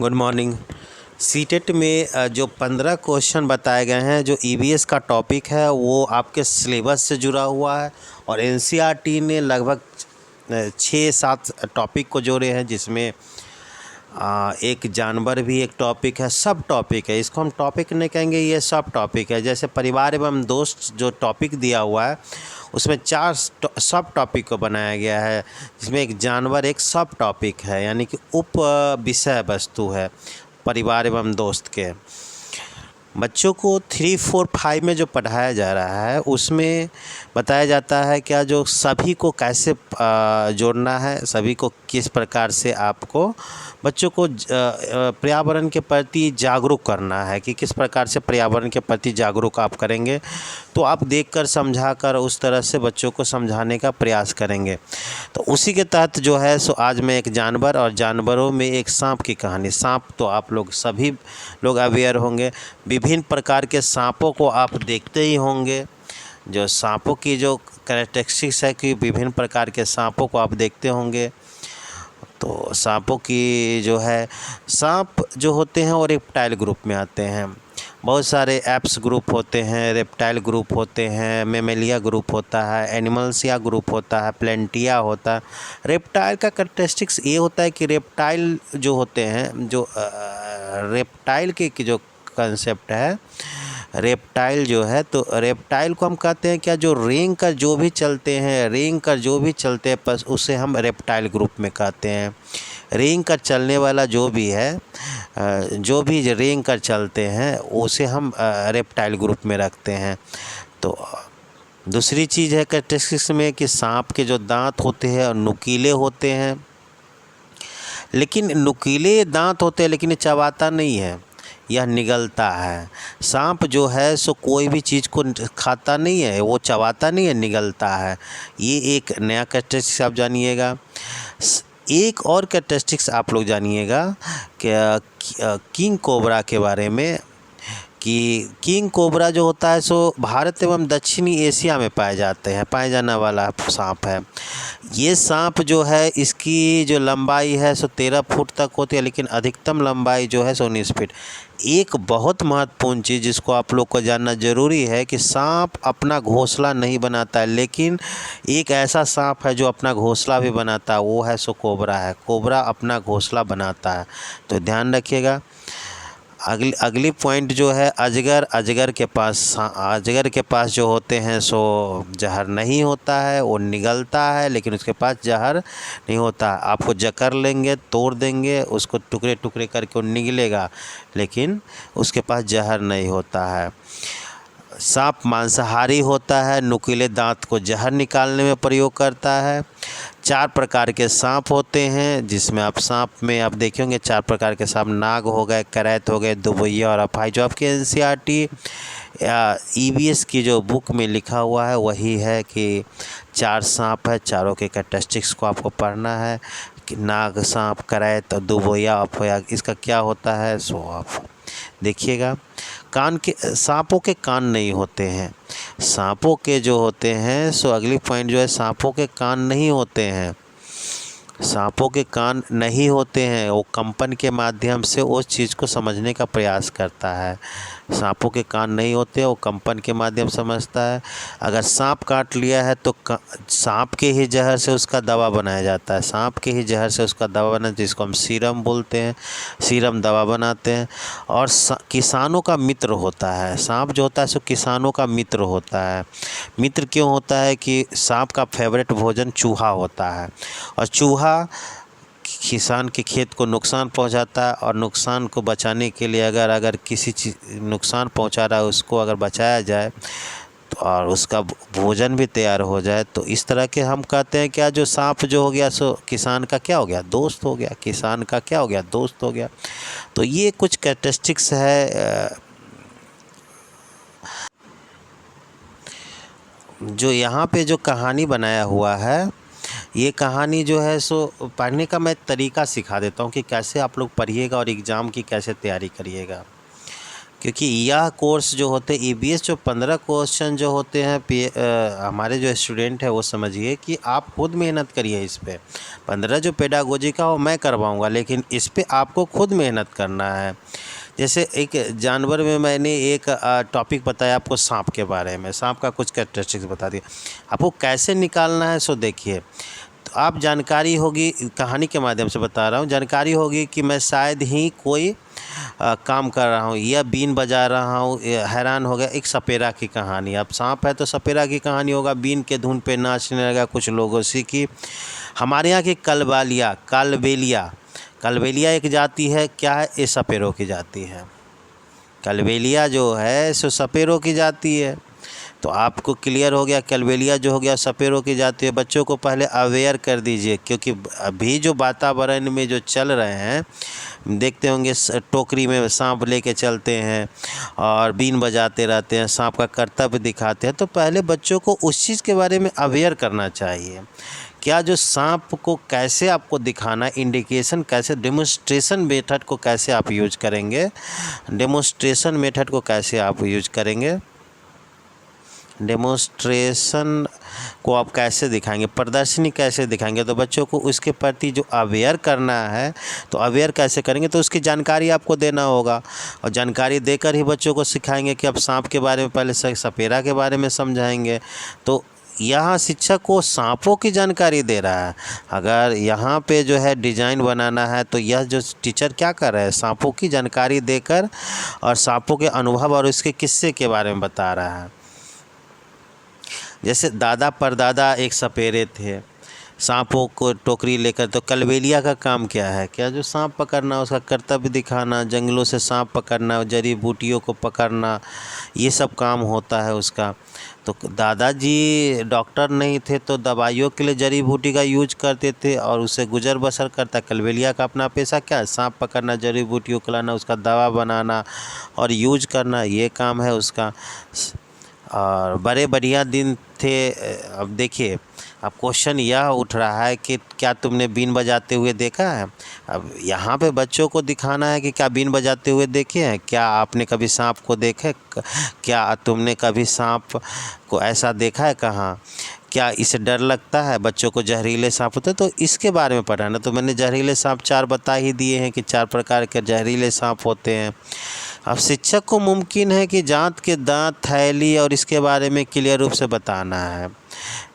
Good morning. CTET में जो 15 question बताए गए हैं, जो ईवीएस का टॉपिक है वो आपके सिलेबस से जुड़ा हुआ है और एनसीईआरटी ने लगभग 6-7 टॉपिक को जोड़े हैं, जिसमें एक जानवर भी एक टॉपिक है, सब टॉपिक है। इसको हम टॉपिक नहीं कहेंगे, ये सब टॉपिक है। जैसे परिवार एवं दोस्त जो टॉपिक दिया हुआ है उसमें 4 सब टॉपिक को बनाया गया है, जिसमें एक जानवर एक सब टॉपिक है, यानी कि उप विषय वस्तु है परिवार एवं दोस्त के। बच्चों को 3, 4, 5 में जो पढ़ाया जा रहा है उसमें बताया जाता है क्या, जो सभी को कैसे जोड़ना है, सभी को किस प्रकार से आपको बच्चों को पर्यावरण के प्रति जागरूक करना है, कि किस प्रकार से पर्यावरण के प्रति जागरूक आप करेंगे तो आप देखकर समझाकर उस तरह से बच्चों को समझाने का प्रयास करेंगे। तो उसी के तहत जो है सो आज मैं एक जानवर और जानवरों में एक सांप की कहानी। सांप तो आप लोग सभी लोग अवेयर होंगे, विभिन्न प्रकार के सांपों को आप देखते ही होंगे। जो सांपों की जो कैरेक्टरिस्टिक्स है कि विभिन्न प्रकार के सांपों को आप देखते होंगे। तो सांपों की जो है, सांप जो होते हैं वो रेप्टाइल ग्रुप में आते हैं। बहुत सारे एप्स ग्रुप होते हैं, रेप्टाइल ग्रुप होते हैं, मेमेलिया ग्रुप होता है, एनिमल्सिया ग्रुप होता है, प्लेंटिया होता है। रेप्टाइल का कैरेक्टरिस्टिक्स ये होता है कि रेप्टाइल जो होते हैं, जो रेप्टाइल के जो कंसेप्ट है, रेप्टाइल जो है, तो रेप्टाइल को हम कहते हैं क्या, जो रेंग कर जो भी चलते हैं, रेंग कर जो भी चलते हैं बस उसे हम रेप्टाइल ग्रुप में कहते हैं। रेंग कर चलने वाला जो भी है, जो भी रेंग कर चलते हैं उसे हम रेप्टाइल ग्रुप में रखते हैं। तो दूसरी चीज़ है कैरेक्टरिस्टिक्स में कि सांप के जो दांत होते हैं और नुकीले होते हैं, लेकिन नुकीले दांत होते हैं लेकिन ये चबाता नहीं है, यह निगलता है। सांप जो है सो कोई भी चीज़ को खाता नहीं है, वो चबाता नहीं है, निगलता है। ये एक नया कैरेक्टरिस्टिक्स आप जानिएगा। एक और कैरेक्टरिस्टिक्स आप लोग जानिएगा कि किंग कोबरा के बारे में, कि किंग कोबरा जो होता है सो भारत एवं दक्षिणी एशिया में पाए जाने वाला सांप है। ये सांप जो है, इसकी जो लंबाई है सो 13 फुट तक होती है, लेकिन अधिकतम लंबाई जो है सो 19 फीट। एक बहुत महत्वपूर्ण चीज़ जिसको आप लोग को जानना ज़रूरी है कि सांप अपना घोंसला नहीं बनाता है, लेकिन एक ऐसा सांप है जो अपना घोंसला भी बनाता है, वो है सो कोबरा है। कोबरा अपना घोंसला बनाता है, तो ध्यान रखिएगा। अगली पॉइंट जो है अजगर के पास जो होते हैं सो जहर नहीं होता है, वो निगलता है लेकिन उसके पास जहर नहीं होता। आपको जकड़ लेंगे, तोड़ देंगे, उसको टुकड़े टुकड़े करके वो निगलेगा, लेकिन उसके पास जहर नहीं होता है। सांप मांसाहारी होता है, नुकीले दांत को जहर निकालने में प्रयोग करता है। 4 प्रकार के सांप होते हैं, जिसमें आप सांप में आप देखे होंगे 4 प्रकार के सांप, नाग हो गए, करैत हो गए, दुबैया और अफाई। जो आपके एनसीईआरटी या ईवीएस की जो बुक में लिखा हुआ है वही है कि 4 सांप है, चारों के कैरेक्टरिस्टिक्स को आपको पढ़ना है कि नाग, सांप, करैत, दुबैया, अफाई, इसका क्या होता है सो आप देखिएगा। सांपों के कान नहीं होते हैं। सांपों के जो होते हैं सो अगली पॉइंट जो है, सांपों के कान नहीं होते हैं। सांपों के कान नहीं होते हैं, वो कंपन के माध्यम से उस चीज़ को समझने का प्रयास करता है। सांपों के कान नहीं होते, वो कंपन के माध्यम समझता है। अगर सांप काट लिया है तो सांप के ही जहर से उसका दवा बनाया जाता है, सांप के ही जहर से उसका दवा बना, जिसको हम सीरम बोलते हैं, सीरम दवा बनाते हैं। और किसानों का मित्र होता है सांप, जो होता है सो किसानों का मित्र होता है। मित्र क्यों होता है कि सांप का फेवरेट भोजन चूहा होता है, और चूहा किसान के खेत को नुकसान पहुंचाता है, और नुकसान को बचाने के लिए अगर किसी चीज़ नुकसान पहुंचा रहा है उसको अगर बचाया जाए तो और उसका भोजन भी तैयार हो जाए, तो इस तरह के हम कहते हैं क्या, जो सांप जो हो गया सो किसान का क्या हो गया, दोस्त हो गया। किसान का क्या हो गया, दोस्त हो गया। तो ये कुछ कैरेक्टरिस्टिक्स है जो यहाँ पे जो कहानी बनाया हुआ है। ये कहानी जो है सो पढ़ने का मैं तरीका सिखा देता हूँ कि कैसे आप लोग पढ़िएगा और एग्ज़ाम की कैसे तैयारी करिएगा। क्योंकि यह कोर्स जो होते हैं ईबीएस जो 15 क्वेश्चन जो होते हैं हमारे जो स्टूडेंट है वो समझिए कि आप खुद मेहनत करिए इस पे। 15 जो पेडागोजी का हो मैं करवाऊँगा, लेकिन इस पे आपको खुद मेहनत करना है। जैसे एक जानवर में मैंने एक टॉपिक बताया आपको सांप के बारे में, सांप का कुछ कैरेक्टरिस्टिक्स बता दिया, आपको कैसे निकालना है सो देखिए। तो आप जानकारी होगी, कहानी के माध्यम से बता रहा हूँ, जानकारी होगी कि मैं शायद ही कोई काम कर रहा हूँ या बीन बजा रहा हूँ, हैरान हो गया। एक सपेरा की कहानी, अब सांप है तो सपेरा की कहानी होगा, बीन के धुन पे नाचने लगा कुछ लोगों से। कि हमारे यहाँ की कलबेलिया एक जाति है, क्या है, ये सपेरों की जाति है। कलबेलिया जो है सो सपेरों की जाति है। तो आपको क्लियर हो गया, कलबेलिया जो हो गया सपेरों की जाति है। बच्चों को पहले अवेयर कर दीजिए, क्योंकि अभी जो वातावरण में जो चल रहे हैं, देखते होंगे टोकरी में सांप लेके चलते हैं और बीन बजाते रहते हैं, सांप का करतब दिखाते हैं। तो पहले बच्चों को उस चीज़ के बारे में अवेयर करना चाहिए। क्या जो सांप को कैसे आपको दिखाना, इंडिकेशन कैसे, डेमोन्स्ट्रेशन मेथड को कैसे आप यूज करेंगे, डेमोन्स्ट्रेशन मेथड को कैसे आप यूज करेंगे, डेमोन्स्ट्रेशन को आप कैसे दिखाएंगे, प्रदर्शनी कैसे दिखाएंगे। तो बच्चों को उसके प्रति जो अवेयर करना है, तो अवेयर कैसे करेंगे, तो उसकी जानकारी आपको देना होगा। और जानकारी देकर ही बच्चों को सिखाएंगे कि अब सांप के बारे में पहले सपेरा के बारे में समझाएंगे। तो यहाँ शिक्षक को सांपों की जानकारी दे रहा है। अगर यहाँ पे जो है डिज़ाइन बनाना है, तो यह जो टीचर क्या कर रहा है, सांपों की जानकारी देकर और सांपों के अनुभव और उसके किस्से के बारे में बता रहा है। जैसे दादा परदादा एक सपेरे थे, सांपों को टोकरी लेकर। तो कलबेलिया का काम क्या है, क्या जो सांप पकड़ना, उसका कर्तव्य दिखाना, जंगलों से सांप पकड़ना, जड़ी बूटियों को पकड़ना, ये सब काम होता है उसका। तो दादाजी डॉक्टर नहीं थे, तो दवाइयों के लिए जड़ी बूटी का यूज करते थे और उससे गुजर बसर करता। कलबेलिया का अपना पेशा क्या है, सांप पकड़ना, जड़ी बूटियों को लाना, उसका दवा बनाना और यूज करना, ये काम है उसका। और बड़े बढ़िया दिन थे। अब देखिए, अब क्वेश्चन यह उठ रहा है कि क्या तुमने बीन बजाते हुए देखा है। अब यहाँ पे बच्चों को दिखाना है कि क्या बीन बजाते हुए देखे हैं, क्या आपने कभी सांप को देखे, क्या तुमने कभी सांप को ऐसा देखा है, कहाँ, क्या इसे डर लगता है। बच्चों को जहरीले सांप होते हैं तो इसके बारे में पढ़ाना। तो मैंने जहरीले सांप 4 बता ही दिए हैं कि 4 प्रकार के जहरीले सांप होते हैं। अब शिक्षक को मुमकिन है कि जांत के दांत, थैली और इसके बारे में क्लियर रूप से बताना है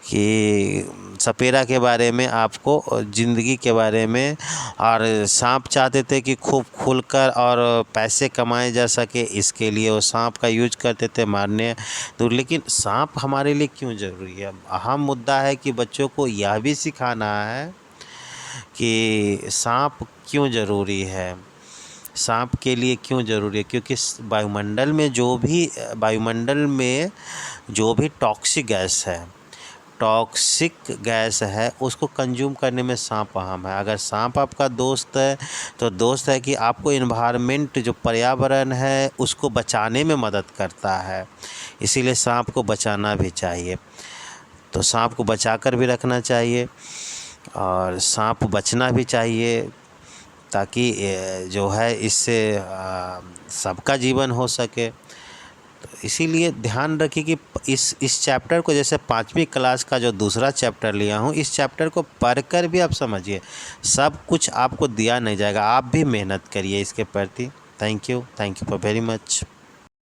कि सपेरा के बारे में आपको, ज़िंदगी के बारे में। और सांप चाहते थे कि खूब खुलकर और पैसे कमाए जा सके, इसके लिए वो सांप का यूज करते थे मारने। तो लेकिन सांप हमारे लिए क्यों ज़रूरी है, अहम मुद्दा है कि बच्चों को यह भी सिखाना है कि सांप क्यों ज़रूरी है, सांप के लिए क्यों ज़रूरी है। क्योंकि वायुमंडल में जो भी टॉक्सिक गैस है उसको कंज्यूम करने में सांप अहम है। अगर सांप आपका दोस्त है तो दोस्त है कि आपको इन्वायरमेंट, जो पर्यावरण है, उसको बचाने में मदद करता है। इसीलिए सांप को बचाना भी चाहिए। तो सांप को बचाकर भी रखना चाहिए और सांप बचना भी चाहिए, ताकि जो है इससे सबका जीवन हो सके। तो इसीलिए ध्यान रखिए कि इस चैप्टर को, जैसे 5वीं क्लास का जो दूसरा चैप्टर लिया हूँ, इस चैप्टर को पढ़कर भी आप समझिए। सब कुछ आपको दिया नहीं जाएगा, आप भी मेहनत करिए इसके प्रति। Thank you for very much.